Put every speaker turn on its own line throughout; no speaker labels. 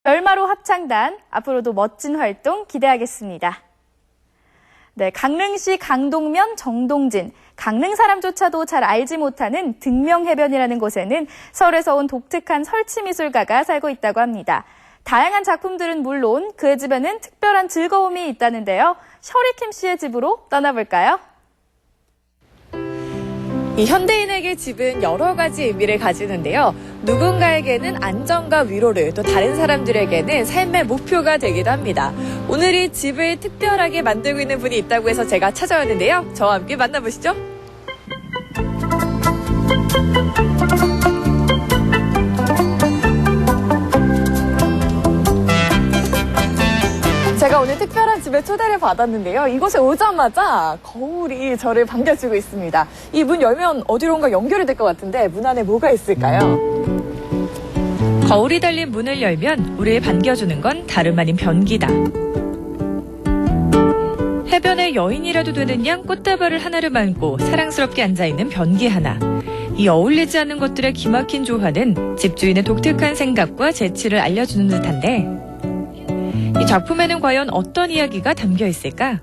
별마로 합창단, 앞으로도 멋진 활동 기대하겠습니다. 네, 강릉시 강동면 정동진, 강릉 사람조차도 잘 알지 못하는 등명해변이라는 곳에는 서울에서 온 독특한 설치미술가가 살고 있다고 합니다. 다양한 작품들은 물론 그의 집에는 특별한 즐거움이 있다는데요. 셔리킴 씨의 집으로 떠나볼까요? 이 현대인에게 집은 여러 가지 의미를 가지는데요. 누군가에게는 안정과 위로를, 또 다른 사람들에게는 삶의 목표가 되기도 합니다. 오늘 이 집을 특별하게 만들고 있는 분이 있다고 해서 제가 찾아왔는데요. 저와 함께 만나보시죠. 제가 오늘 특별한 집에 초대를 받았는데요. 이곳에 오자마자 거울이 저를 반겨주고 있습니다. 이 문 열면 어디론가 연결이 될 것 같은데 문 안에 뭐가 있을까요? 거울이 달린 문을 열면 우리를 반겨주는 건 다름 아닌 변기다. 해변에 여인이라도 되는 양 꽃다발을 하나를 안고 사랑스럽게 앉아있는 변기 하나. 이 어울리지 않는 것들의 기막힌 조화는 집주인의 독특한 생각과 재치를 알려주는 듯한데, 이 작품에는 과연 어떤 이야기가 담겨 있을까?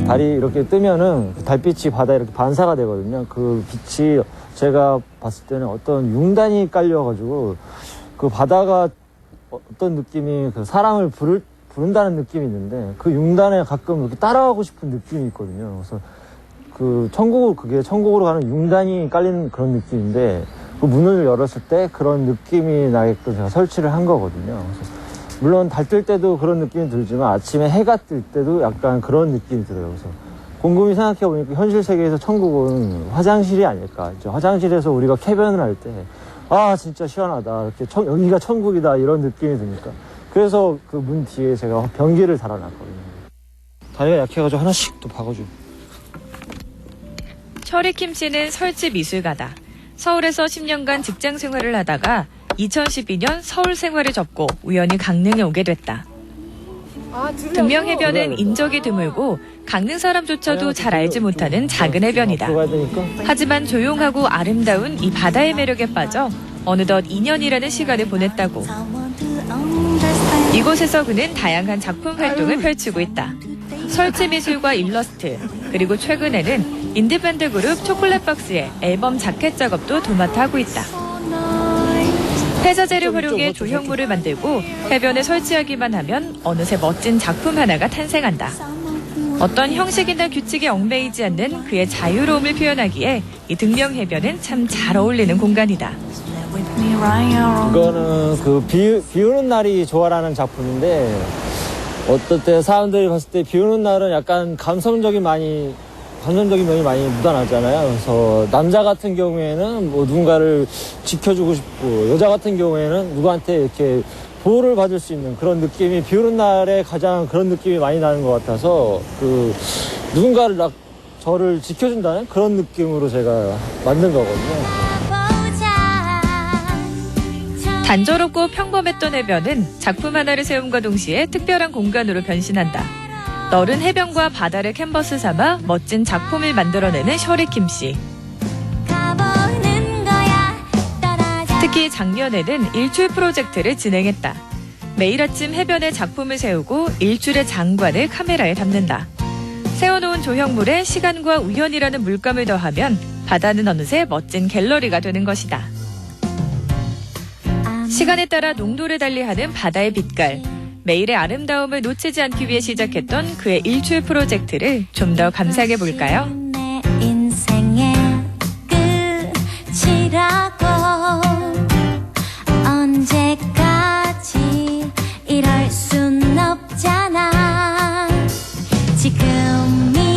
달이 이렇게 뜨면은 달빛이 바다에 이렇게 반사가 되거든요. 그 빛이 제가 봤을 때는 어떤 융단이 깔려가지고 그 바다가 어떤 느낌이 그 사랑을 부른다는 느낌이 있는데 그 융단에 가끔 이렇게 따라가고 싶은 느낌이 있거든요. 그래서 그게 천국으로 가는 융단이 깔린 그런 느낌인데 그 문을 열었을 때 그런 느낌이 나게끔 제가 설치를 한 거거든요. 그래서 물론 달 뜰 때도 그런 느낌이 들지만 아침에 해가 뜰 때도 약간 그런 느낌이 들어요. 그래서 곰곰이 생각해보니까 현실 세계에서 천국은 화장실이 아닐까. 화장실에서 우리가 쾌변을 할 때 아 진짜 시원하다, 이렇게 여기가 천국이다 이런 느낌이 드니까 그래서 그 문 뒤에 제가 변기를 달아놨거든요. 다리가 약해가지고 하나씩 또 박아줘.
셔리킴 씨는 설치 미술가다. 서울에서 10년간 직장 생활을 하다가 2012년 서울 생활을 접고 우연히 강릉에 오게 됐다. 등명해변은 인적이 드물고 강릉 사람조차도 잘 알지 못하는 작은 해변이다. 하지만 조용하고 아름다운 이 바다의 매력에 빠져 어느덧 2년이라는 시간을 보냈다고. 이곳에서 그는 다양한 작품 활동을 펼치고 있다. 설치 미술과 일러스트, 그리고 최근에는 인디밴드 그룹 초콜릿박스의 앨범 자켓 작업도 도맡아 하고 있다. 폐자재를 활용해 조형물을 만들고 해변에 설치하기만 하면 어느새 멋진 작품 하나가 탄생한다. 어떤 형식이나 규칙에 얽매이지 않는 그의 자유로움을 표현하기에 이 등명해변은 참 잘 어울리는 공간이다.
이거는 비 오는 날이 좋아라는 작품인데 어떨 때 사람들이 봤을 때 비 오는 날은 약간 감성적인 면이 많이 묻어나잖아요. 그래서 남자 같은 경우에는 뭐 누군가를 지켜주고 싶고 여자 같은 경우에는 누구한테 이렇게 보호를 받을 수 있는 그런 느낌이 비 오는 날에 가장 그런 느낌이 많이 나는 것 같아서 누군가를 저를 지켜준다는 그런 느낌으로 제가 만든 거거든요.
단조롭고 평범했던 해변은 작품 하나를 세움과 동시에 특별한 공간으로 변신한다. 너른 해변과 바다를 캔버스 삼아 멋진 작품을 만들어내는 셔리킴 씨. 특히 작년에는 일출 프로젝트를 진행했다. 매일 아침 해변에 작품을 세우고 일출의 장관을 카메라에 담는다. 세워놓은 조형물에 시간과 우연이라는 물감을 더하면 바다는 어느새 멋진 갤러리가 되는 것이다. 시간에 따라 농도를 달리하는 바다의 빛깔. 매일의 아름다움을 놓치지 않기 위해 시작했던 그의 일출 프로젝트를 좀 더 감상해 볼까요?
언제까지 이럴 순 없잖아. 지금이라도.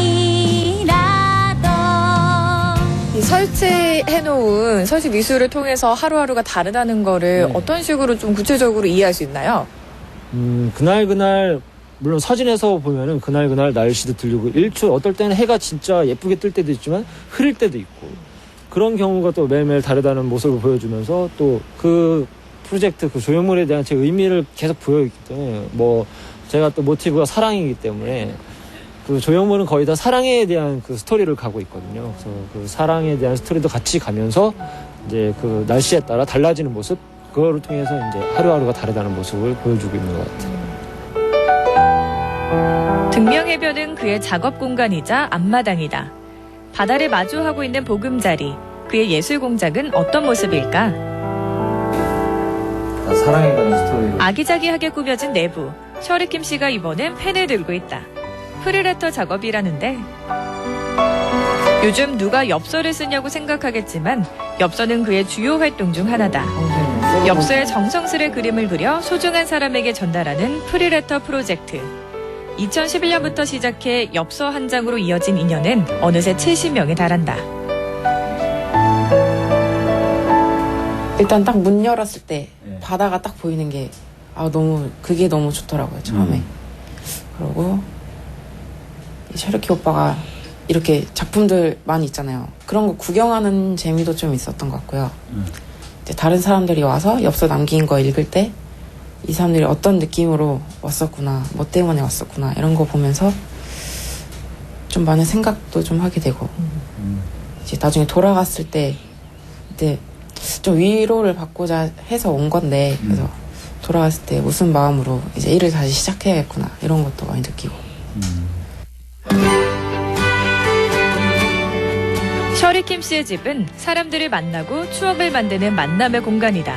이 설치해놓은 설치 미술을 통해서 하루하루가 다르다는 거를 어떤 식으로 좀 구체적으로 이해할 수 있나요?
그날 물론 사진에서 보면은 그날 날씨도 들리고 일출 어떨 때는 해가 진짜 예쁘게 뜰 때도 있지만 흐릴 때도 있고 그런 경우가 또 매일매일 다르다는 모습을 보여주면서 또 그 프로젝트 그 조형물에 대한 제 의미를 계속 보여있기 때문에 제가 또 모티브가 사랑이기 때문에 그 조형물은 거의 다 사랑에 대한 그 스토리를 가고 있거든요. 그래서 그 사랑에 대한 스토리도 같이 가면서 이제 그 날씨에 따라 달라지는 모습 그거를 통해서 이제 하루하루가 다르다는 모습을 보여주고 있는 것 같아요.
등명해변은 그의 작업 공간이자 앞마당이다. 바다를 마주하고 있는 보금자리, 그의 예술 공작은 어떤 모습일까?
사랑에 관한 스토리.
아기자기하게 꾸며진 내부. 셔리킴 씨가 이번엔 펜을 들고 있다. 프리레터 작업이라는데 요즘 누가 엽서를 쓰냐고 생각하겠지만 엽서는 그의 주요 활동 중 하나다. 엽서에 정성스레 그림을 그려 소중한 사람에게 전달하는 프리레터 프로젝트. 2011년부터 시작해 엽서 한 장으로 이어진 인연은 어느새 70명에 달한다.
일단 딱 문 열었을 때 바다가 딱 보이는 게 그게 너무 좋더라고요, 처음에. 그리고 셔리키 오빠가 이렇게 작품들 많이 있잖아요. 그런 거 구경하는 재미도 좀 있었던 것 같고요. 이제 다른 사람들이 와서 엽서 남긴 거 읽을 때 이 사람들이 어떤 느낌으로 왔었구나, 뭐 때문에 왔었구나, 이런 거 보면서 좀 많은 생각도 좀 하게 되고, 이제 나중에 돌아갔을 때 이제 좀 위로를 받고자 해서 온 건데, 그래서 돌아갔을 때 무슨 마음으로 이제 일을 다시 시작해야겠구나, 이런 것도 많이 느끼고.
셔리킴 씨의 집은 사람들을 만나고 추억을 만드는 만남의 공간이다.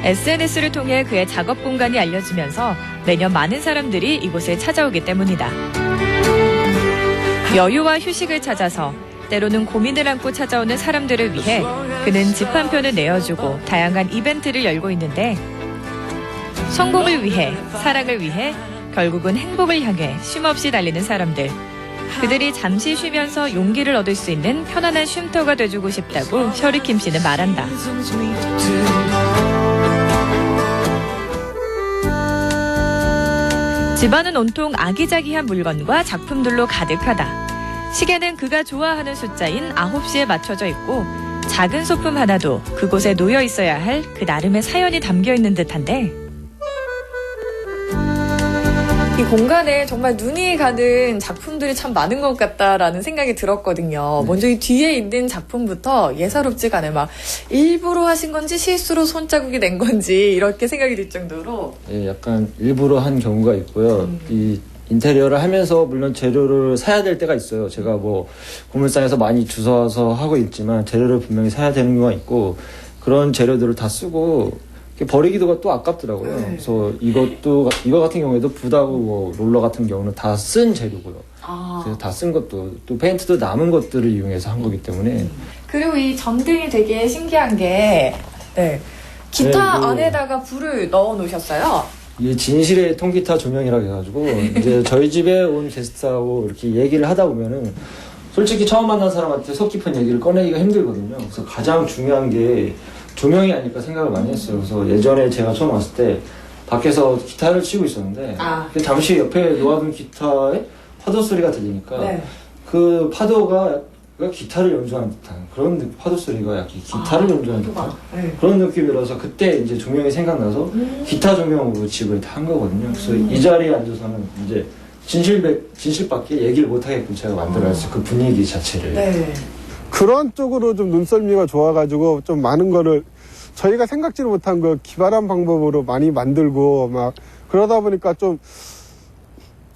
SNS를 통해 그의 작업 공간이 알려지면서 매년 많은 사람들이 이곳을 찾아오기 때문이다. 여유와 휴식을 찾아서 때로는 고민을 안고 찾아오는 사람들을 위해 그는 집 한 편을 내어주고 다양한 이벤트를 열고 있는데 성공을 위해, 사랑을 위해, 결국은 행복을 향해 쉼없이 달리는 사람들. 그들이 잠시 쉬면서 용기를 얻을 수 있는 편안한 쉼터가 돼주고 싶다고 셔리킴 씨는 말한다. 집안은 온통 아기자기한 물건과 작품들로 가득하다. 시계는 그가 좋아하는 숫자인 9시에 맞춰져 있고 작은 소품 하나도 그곳에 놓여 있어야 할 그 나름의 사연이 담겨 있는 듯한데 이 공간에 정말 눈이 가는 작품들이 참 많은 것 같다라는 생각이 들었거든요. 먼저 이 뒤에 있는 작품부터 예사롭지가 않아요. 막 일부러 하신 건지 실수로 손자국이 낸 건지 이렇게 생각이 들 정도로.
예, 약간 일부러 한 경우가 있고요. 이 인테리어를 하면서 물론 재료를 사야 될 때가 있어요. 제가 뭐 고물상에서 많이 주워서 하고 있지만 재료를 분명히 사야 되는 경우가 있고 그런 재료들을 다 쓰고 버리기도 또 아깝더라고요. 그래서 이거 같은 경우에도 붓하고 뭐 롤러 같은 경우는 다 쓴 재료고요. 그래서 다 쓴 것도 또 페인트도 남은 것들을 이용해서 한 거기 때문에.
그리고 이 전등이 되게 신기한 게 기타
네,
안에다가 불을 넣어 놓으셨어요.
이게 진실의 통기타 조명이라고 해가지고 이제 저희 집에 온 게스트하고 이렇게 얘기를 하다 보면은 솔직히 처음 만난 사람한테 속 깊은 얘기를 꺼내기가 힘들거든요. 그래서 가장 중요한 게 조명이 아닐까 생각을 많이 했어요. 그래서 예전에 제가 처음 왔을 때 밖에서 기타를 치고 있었는데 잠시 옆에 놓아둔 기타에 파도 소리가 들리니까 그 파도가 기타를 연주하는 듯한 그런 파도 소리가 약간 기타를 연주하는 듯한 그런 느낌이라서 그때 이제 조명이 생각나서 기타 조명으로 집을 다 한 거거든요. 그래서 이 자리에 앉아서는 이제 진실밖에 얘기를 못 하게끔 제가 만들어냈어요. 그 분위기 자체를.
그런 쪽으로 좀 눈썰미가 좋아가지고 좀 많은 거를 저희가 생각지도 못한 그 기발한 방법으로 많이 만들고 막 그러다 보니까 좀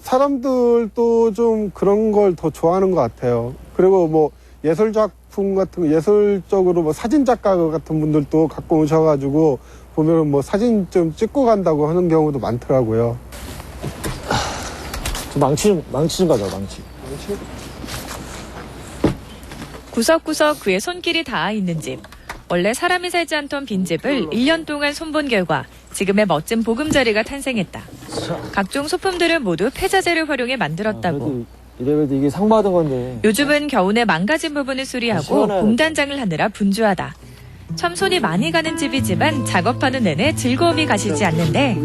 사람들도 좀 그런 걸 더 좋아하는 것 같아요. 그리고 뭐 예술 작품 같은 거 예술적으로 뭐 사진 작가 같은 분들도 갖고 오셔가지고 보면은 뭐 사진 좀 찍고 간다고 하는 경우도 많더라고요.
망치 좀 가져, 망치.
구석구석 그의 손길이 닿아 있는 집. 원래 사람이 살지 않던 빈집을 1년 동안 손본 결과 지금의 멋진 보금자리가 탄생했다. 각종 소품들은 모두 폐자재를 활용해 만들었다고.
이래봬도 이게 상 받은 건데.
요즘은 겨우내 망가진 부분을 수리하고 공단장을 하느라 분주하다. 참 손이 많이 가는 집이지만 작업하는 내내 즐거움이 가시지 않는데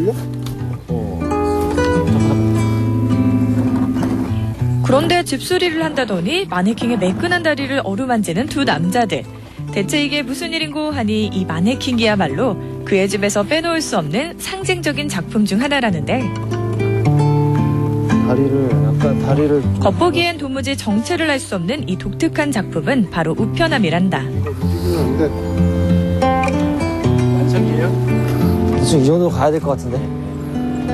그런데 집수리를 한다더니 마네킹의 매끈한 다리를 어루만지는 두 남자들. 대체 이게 무슨 일인고 하니 이 마네킹이야말로 그의 집에서 빼놓을 수 없는 상징적인 작품 중 하나라는데
다리를
겉보기엔 도무지 정체를 알 수 없는 이 독특한 작품은 바로 우편함이란다.
완성이에요?
대충 이 정도 가야 될 것 같은데.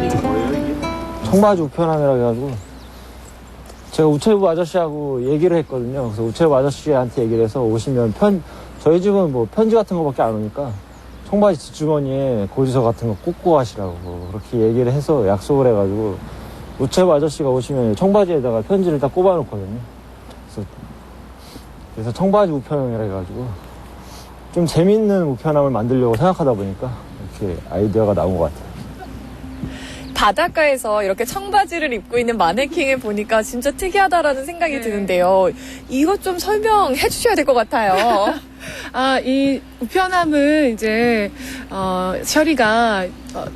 이게 뭐예요, 이게?
청바지 우편함이라 해가지고 제가 우체부 아저씨하고 얘기를 했거든요. 그래서 우체부 아저씨한테 얘기를 해서 오시면 저희 집은 뭐 편지 같은 거밖에 안 오니까 청바지 뒷주머니에 고지서 같은 거 꽂고 가시라고 그렇게 얘기를 해서 약속을 해가지고 우체부 아저씨가 오시면 청바지에다가 편지를 딱 꼽아 놓거든요. 그래서 청바지 우편함이라 해가지고 좀 재밌는 우편함을 만들려고 생각하다 보니까 이렇게 아이디어가 나온 것 같아요.
바닷가에서 이렇게 청바지를 입고 있는 마네킹을 보니까 진짜 특이하다라는 생각이 드는데요. 이것 좀 설명해 주셔야 될 것 같아요.
이 우편함은 이제 셔리가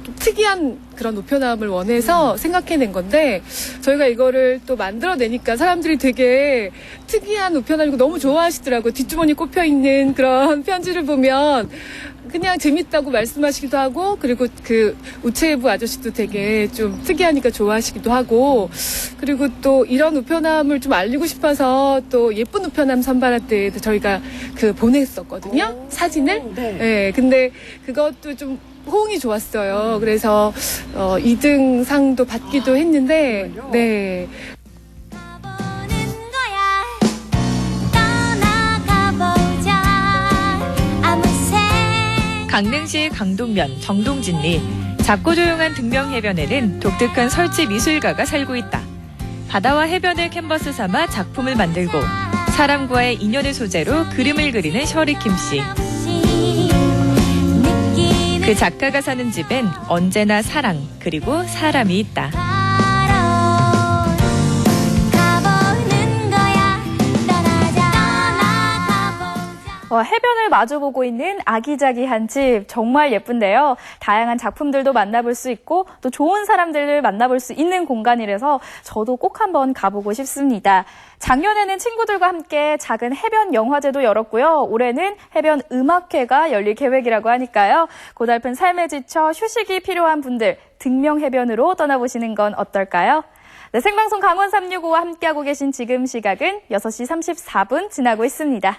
좀 특이한 그런 우편함을 원해서 생각해낸 건데 저희가 이거를 또 만들어내니까 사람들이 되게 특이한 우편함이고 너무 좋아하시더라고요. 뒷주머니 꼽혀 있는 그런 편지를 보면 그냥 재밌다고 말씀하시기도 하고 그리고 그 우체부 아저씨도 되게 좀 특이하니까 좋아하시기도 하고 그리고 또 이런 우편함을 좀 알리고 싶어서 또 예쁜 우편함 선발할 때 저희가 보냈었거든요. 사진을. 네. 근데 그것도 좀 호응이 좋았어요. 그래서 2등 상도 받기도 했는데 네.
강릉시 강동면 정동진리 작고 조용한 등명 해변에는 독특한 설치 미술가가 살고 있다. 바다와 해변을 캔버스 삼아 작품을 만들고 사람과의 인연을 소재로 그림을 그리는 셔리킴 씨. 그 작가가 사는 집엔 언제나 사랑 그리고 사람이 있다.
해변을 마주보고 있는 아기자기한 집 정말 예쁜데요. 다양한 작품들도 만나볼 수 있고 또 좋은 사람들을 만나볼 수 있는 공간이라서 저도 꼭 한번 가보고 싶습니다. 작년에는 친구들과 함께 작은 해변 영화제도 열었고요. 올해는 해변 음악회가 열릴 계획이라고 하니까요. 고달픈 삶에 지쳐 휴식이 필요한 분들 등명해변으로 떠나보시는 건 어떨까요? 네, 생방송 강원 365와 함께하고 계신 지금 시각은 6시 34분 지나고 있습니다.